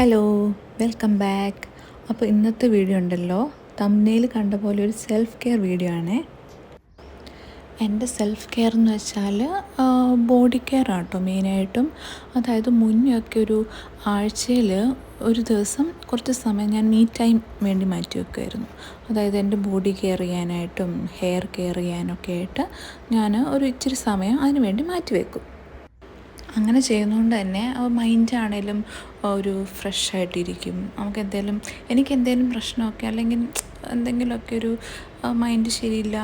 Hello, welcome back. അപ്പോൾ ഇന്നത്തെ video ഉണ്ടല്ലോ, തംബ്നെയിൽ കണ്ട പോലെ ഒരു സെൽഫ് കെയർ വീഡിയോ ആണേ. എൻ്റെ സെൽഫ് കെയർ എന്ന് വെച്ചാൽ ബോഡി കെയർ ആട്ടോ മെയിനായിട്ടും. അതായത് മുന്നൊക്കെ ഒരു ആഴ്ചയിൽ ഒരു ദിവസം കുറച്ച് സമയം ഞാൻ മീ ടൈം വേണ്ടി മാറ്റി വെക്കുമായിരുന്നു. അതായത് എൻ്റെ ബോഡി കെയർ ചെയ്യാനായിട്ടും ഹെയർ കെയർ ചെയ്യാനൊക്കെ ആയിട്ട് ഞാൻ ഒരു ഇച്ചിരി സമയം അതിന് വേണ്ടി മാറ്റി വെക്കും. അങ്ങനെ ചെയ്യുന്നതുകൊണ്ട് തന്നെ മൈൻഡാണേലും ഒരു ഫ്രഷ് ആയിട്ടിരിക്കും. എനിക്ക് എന്തെങ്കിലും പ്രശ്നമൊക്കെ അല്ലെങ്കിൽ എന്തെങ്കിലുമൊക്കെ ഒരു മൈൻഡ് ശരിയില്ല,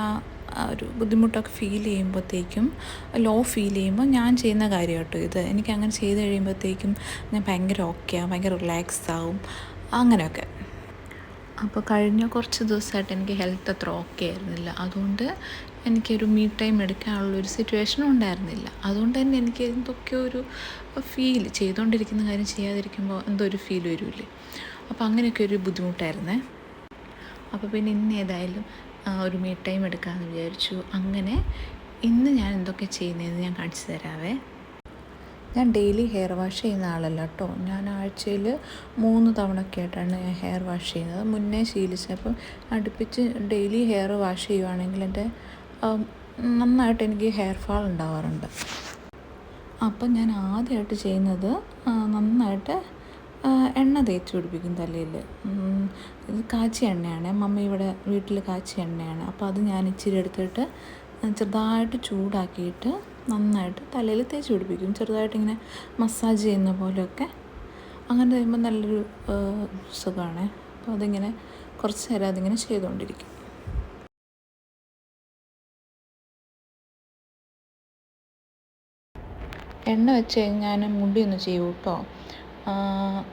ഒരു ബുദ്ധിമുട്ടൊക്കെ ഫീൽ ചെയ്യുമ്പോഴത്തേക്കും, ലോ ഫീൽ ചെയ്യുമ്പോൾ ഞാൻ ചെയ്യുന്ന കാര്യം കേട്ടോ ഇത്. എനിക്കങ്ങനെ ചെയ്ത് കഴിയുമ്പോഴത്തേക്കും ഞാൻ ഭയങ്കര ഓക്കെയാവും, ഭയങ്കര റിലാക്സ് ആവും അങ്ങനെയൊക്കെ. അപ്പോൾ കഴിഞ്ഞ കുറച്ച് ദിവസമായിട്ട് എനിക്ക് ഹെൽത്ത് അത്ര ഓക്കെ ആയിരുന്നില്ല. അതുകൊണ്ട് എനിക്കൊരു മീ ടൈം എടുക്കാനുള്ളൊരു സിറ്റുവേഷനും ഉണ്ടായിരുന്നില്ല. അതുകൊണ്ട് തന്നെ എനിക്ക് എന്തൊക്കെയോ ഒരു ഫീൽ, ചെയ്തുകൊണ്ടിരിക്കുന്ന കാര്യം ചെയ്യാതിരിക്കുമ്പോൾ എന്തോ ഒരു ഫീൽ വരില്ലേ. അപ്പോൾ അങ്ങനെയൊക്കെ ഒരു ബുദ്ധിമുട്ടായിരുന്നേ. അപ്പോൾ പിന്നെ ഇന്ന് ഏതായാലും ഒരു മീ ടൈം എടുക്കാമെന്ന് വിചാരിച്ചു. അങ്ങനെ ഇന്ന് ഞാൻ എന്തൊക്കെ ചെയ്യുന്നതെന്ന് ഞാൻ കാണിച്ചു തരാവേ. ഞാൻ ഡെയിലി ഹെയർ വാഷ് ചെയ്യുന്ന ആളല്ല കേട്ടോ. ഞാൻ ആഴ്ചയിൽ 3 തവണയൊക്കെ ആയിട്ടാണ് ഞാൻ ഹെയർ വാഷ് ചെയ്യുന്നത്. മുന്നേ ശീലിച്ചപ്പം അടുപ്പിച്ച് ഡെയിലി ഹെയർ വാഷ് ചെയ്യുവാണെങ്കിൽ എൻ്റെ നന്നായിട്ട് എനിക്ക് ഹെയർ ഫാൾ ഉണ്ടാവാറുണ്ട്. അപ്പം ഞാൻ ആദ്യമായിട്ട് ചെയ്യുന്നത് നന്നായിട്ട് എണ്ണ തേച്ച് പിടിപ്പിക്കും തലയിൽ. ഇത് കാച്ചിയ എണ്ണയാണ്, മമ്മി ഇവിടെ വീട്ടിൽ കാച്ചിയ എണ്ണയാണ്. അപ്പോൾ അത് ഞാൻ ഇച്ചിരി എടുത്തിട്ട് ചെറുതായിട്ട് ചൂടാക്കിയിട്ട് നന്നായിട്ട് തലയിൽ തേച്ച് പിടിപ്പിക്കും. ചെറുതായിട്ടിങ്ങനെ മസാജ് ചെയ്യുന്ന പോലെയൊക്കെ. അങ്ങനെ ചെയ്യുമ്പോൾ നല്ലൊരു സുഖമാണ്. അപ്പോൾ അതിങ്ങനെ കുറച്ച് നേരം അതിങ്ങനെ ചെയ്തുകൊണ്ടിരിക്കും. എണ്ണ വെച്ച് കഴിഞ്ഞാൽ മുടി ഒന്ന് ചെയ്യും കേട്ടോ.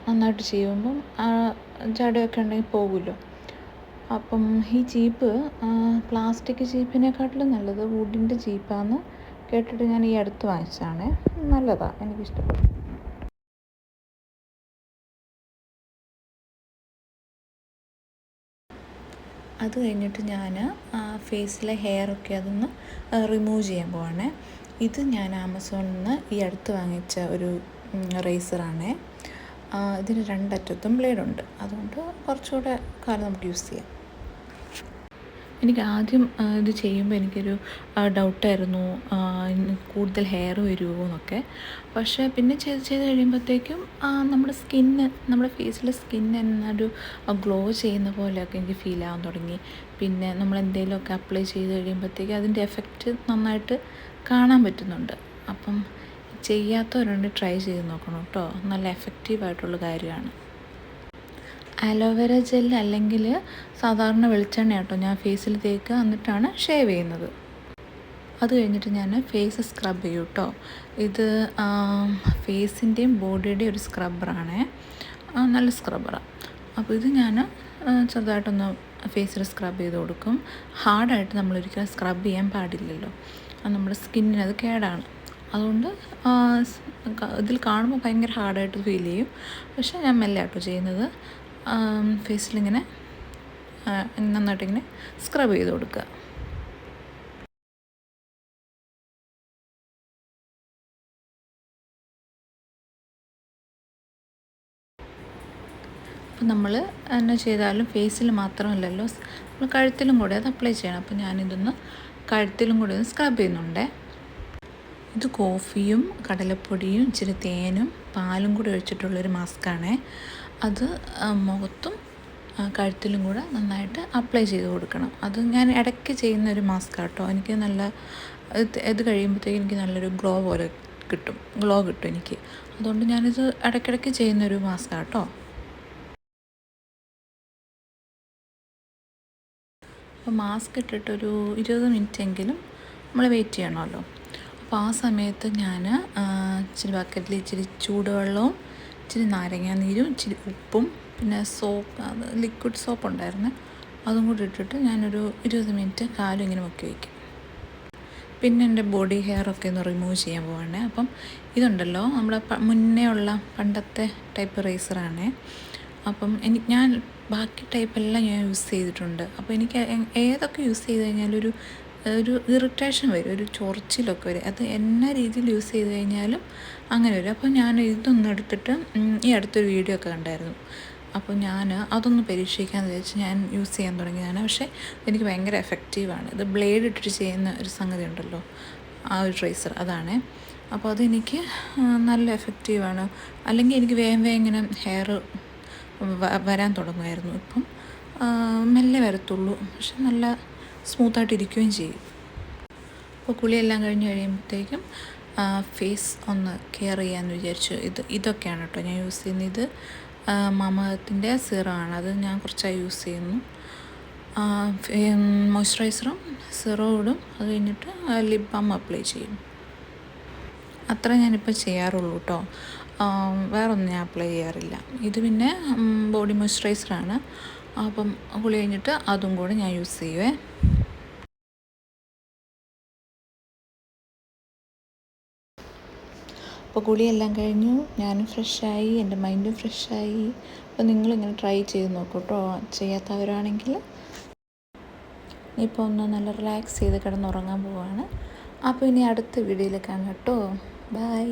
നന്നായിട്ട് ചെയ്യുമ്പം ജടയൊക്കെ ഉണ്ടെങ്കിൽ പോകുമല്ലോ. അപ്പം ഈ ചീപ്പ് പ്ലാസ്റ്റിക് ചീപ്പിനെക്കാട്ടിലും നല്ലത് വുഡിൻ്റെ ചീപ്പാന്ന് കേട്ടിട്ട് ഞാൻ ഈ അടുത്ത് വാങ്ങിച്ചതാണ്. നല്ലതാണ്, എനിക്കിഷ്ടപ്പെട്ടു. അത് കഴിഞ്ഞിട്ട് ഞാൻ ഫേസിലെ ഹെയറൊക്കെ അതൊന്ന് റിമൂവ് ചെയ്യാൻ പോവാണ്. ഇത് ഞാൻ ആമസോണിൽ നിന്ന് ഈ അടുത്ത് വാങ്ങിച്ച ഒരു റേസറാണ്. ഇതിന് 2 അറ്റത്തും ബ്ലേഡുണ്ട്. അതുകൊണ്ട് കുറച്ചുകൂടെ കാലം നമുക്ക് യൂസ് ചെയ്യാം. എനിക്ക് ആദ്യം ഇത് ചെയ്യുമ്പോൾ എനിക്കൊരു ഡൗട്ടായിരുന്നു, കൂടുതൽ ഹെയർ വരുമോ എന്നൊക്കെ. പക്ഷേ പിന്നെ ചെയ്ത് കഴിയുമ്പോഴത്തേക്കും നമ്മുടെ ഫേസിലെ സ്കിന്ന് എന്നൊരു ഗ്ലോ ചെയ്യുന്ന പോലെയൊക്കെ എനിക്ക് ഫീൽ ആവാൻ തുടങ്ങി. പിന്നെ നമ്മളെന്തെങ്കിലുമൊക്കെ അപ്ലൈ ചെയ്ത് കഴിയുമ്പോഴത്തേക്കും അതിൻ്റെ എഫക്റ്റ് നന്നായിട്ട് കാണാൻ പറ്റുന്നുണ്ട്. അപ്പം ചെയ്യാത്തവരുണ്ട്, ട്രൈ ചെയ്ത് നോക്കണം കേട്ടോ. നല്ല എഫക്റ്റീവായിട്ടുള്ള കാര്യമാണ്. അലോവേര ജെൽ അല്ലെങ്കിൽ സാധാരണ വെളിച്ചെണ്ണ കേട്ടോ ഞാൻ ഫേസിൽ തേക്കുക, എന്നിട്ടാണ് ഷേവ് ചെയ്യുന്നത്. അത് കഴിഞ്ഞിട്ട് ഞാൻ ഫേസ് സ്ക്രബ് ചെയ്യും കേട്ടോ. ഇത് ഫേസിൻ്റെയും ബോഡിയുടെയും ഒരു സ്ക്രബ്ബറാണ്, നല്ല സ്ക്രബ്ബറാണ്. അപ്പോൾ ഇത് ഞാൻ ചെറുതായിട്ടൊന്ന് ഫേസിൽ സ്ക്രബ് ചെയ്ത് കൊടുക്കും. ഹാർഡായിട്ട് നമ്മളൊരിക്കലും സ്ക്രബ് ചെയ്യാൻ പാടില്ലല്ലോ, അത് നമ്മുടെ സ്കിന്നിന് അത് കേടാണ്. അതുകൊണ്ട് ഇതിൽ കാണുമ്പോൾ ഭയങ്കര ഹാർഡായിട്ട് ഫീൽ ചെയ്യും. പക്ഷേ ഞാൻ മെല്ലെ ആട്ടോ ചെയ്യുന്നത്. ഫേസിലിങ്ങനെ നന്നായിട്ടിങ്ങനെ സ്ക്രബ് ചെയ്ത് കൊടുക്കുക. അപ്പോൾ നമ്മൾ എന്നെ ചെയ്താലും ഫേസിൽ മാത്രമല്ലല്ലോ, നമ്മൾ കഴുത്തിലും കൂടെ അത് അപ്ലൈ ചെയ്യണം. അപ്പോൾ ഞാനിതൊന്ന് കഴുത്തിലും കൂടെ ഒന്ന് സ്ക്രബ് ചെയ്യുന്നുണ്ട്. ഇത് കോഫിയും കടലപ്പൊടിയും ഇച്ചിരി തേനും പാലും കൂടി ഒഴിച്ചിട്ടുള്ളൊരു മാസ്കാണ്. അത് മുഖത്തും കഴുത്തിലും കൂടെ നന്നായിട്ട് അപ്ലൈ ചെയ്ത് കൊടുക്കണം. അത് ഞാൻ ഇടയ്ക്ക് ചെയ്യുന്നൊരു മാസ്ക് കേട്ടോ. എനിക്ക് നല്ല ഇത് കഴിയുമ്പോഴത്തേക്കും എനിക്ക് നല്ലൊരു ഗ്ലോ കിട്ടും എനിക്ക്. അതുകൊണ്ട് ഞാനിത് ഇടയ്ക്കിടയ്ക്ക് ചെയ്യുന്നൊരു മാസ്ക് കേട്ടോ. അപ്പോൾ മാസ്ക് ഇട്ടിട്ടൊരു 20 മിനിറ്റെങ്കിലും നമ്മൾ വെയിറ്റ് ചെയ്യണമല്ലോ. അപ്പോൾ ആ സമയത്ത് ഞാൻ ഇച്ചിരി ബക്കറ്റിൽ ഇച്ചിരി ചൂടുവെള്ളവും ഇച്ചിരി നാരങ്ങാനീരും ഇച്ചിരി ഉപ്പും പിന്നെ ലിക്വിഡ് സോപ്പ് ഉണ്ടായിരുന്നു, അതും കൂടി ഇട്ടിട്ട് ഞാനൊരു 20 മിനിറ്റ് കാലും ഇങ്ങനെ മുക്കി വയ്ക്കും. പിന്നെ എൻ്റെ ബോഡി ഹെയറൊക്കെ ഒന്ന് റിമൂവ് ചെയ്യാൻ പോവാണ്. അപ്പം ഇതുണ്ടല്ലോ നമ്മുടെ മുന്നേ ഉള്ള പണ്ടത്തെ ടൈപ്പ് റേസറാണ്. അപ്പം ഞാൻ ബാക്കി ടൈപ്പെല്ലാം ഞാൻ യൂസ് ചെയ്തിട്ടുണ്ട്. അപ്പോൾ എനിക്ക് ഏതൊക്കെ യൂസ് ചെയ്ത് കഴിഞ്ഞാലൊരു ഒരു ഇറിറ്റേഷൻ വരും, ഒരു ചൊറിച്ചിലൊക്കെ വരും. അത് എന്നാ രീതിയിൽ യൂസ് ചെയ്ത് കഴിഞ്ഞാലും അങ്ങനെ വരും. അപ്പോൾ ഞാൻ ഇതൊന്നും എടുത്തിട്ട് ഈ അടുത്തൊരു വീഡിയോ ഒക്കെ കണ്ടായിരുന്നു. അപ്പോൾ ഞാൻ അതൊന്ന് പരീക്ഷിക്കാമെന്ന് വിചാരിച്ച് ഞാൻ യൂസ് ചെയ്യാൻ തുടങ്ങിയതാണ്. പക്ഷേ എനിക്ക് ഭയങ്കര എഫക്റ്റീവാണ്. ഇത് ബ്ലേഡ് ഇട്ടിട്ട് ചെയ്യുന്ന ഒരു സംഗതി ഉണ്ടല്ലോ, ആ ഒരു ട്രേസർ അതാണ്. അപ്പോൾ അതെനിക്ക് നല്ല എഫക്റ്റീവാണ്. അല്ലെങ്കിൽ എനിക്ക് വേഗം വേഗം ഇങ്ങനെ ഹെയർ വരാൻ തുടങ്ങുമായിരുന്നു. ഇപ്പം മെല്ലെ വരത്തുള്ളൂ, പക്ഷെ നല്ല സ്മൂത്തായിട്ട് ഇരിക്കുകയും ചെയ്യും. അപ്പോൾ കുളിയെല്ലാം കഴിഞ്ഞ് കഴിയുമ്പോഴത്തേക്കും ഫേസ് ഒന്ന് കെയർ ചെയ്യാമെന്ന് വിചാരിച്ചു. ഇതൊക്കെയാണ് കേട്ടോ ഞാൻ യൂസ് ചെയ്യുന്നത്. ഇത് മാമ-എർത്തിൻ്റെ സിറമാണ്. അത് ഞാൻ കുറച്ചായി യൂസ് ചെയ്യുന്നു. മോയ്സ്ചറൈസറും സിറവും ഇടും. അത് കഴിഞ്ഞിട്ട് ലിപ് ബാം അപ്ലൈ ചെയ്യും. അത്ര ഞാനിപ്പോൾ ചെയ്യാറുള്ളൂ കേട്ടോ. വേറൊന്നും ഞാൻ അപ്ലൈ ചെയ്യാറില്ല. ഇത് പിന്നെ ബോഡി മോയ്സ്ചറൈസറാണ്. അപ്പം കുളി കഴിഞ്ഞിട്ട് അതും കൂടെ ഞാൻ യൂസ് ചെയ്യുവേ. അപ്പോൾ കുളിയെല്ലാം കഴിഞ്ഞു, ഞാനും ഫ്രഷായി, എൻ്റെ മൈൻഡും ഫ്രഷായി. അപ്പോൾ നിങ്ങളിങ്ങനെ ട്രൈ ചെയ്ത് നോക്കൂ കേട്ടോ, ചെയ്യാത്തവരാണെങ്കിൽ. ഇപ്പോൾ ഒന്ന് നല്ല റിലാക്സ് ചെയ്ത് കിടന്നുറങ്ങാൻ പോവാണ്. അപ്പോൾ ഇനി അടുത്ത വീഡിയോയിൽ കാണാം കേട്ടോ. ബൈ.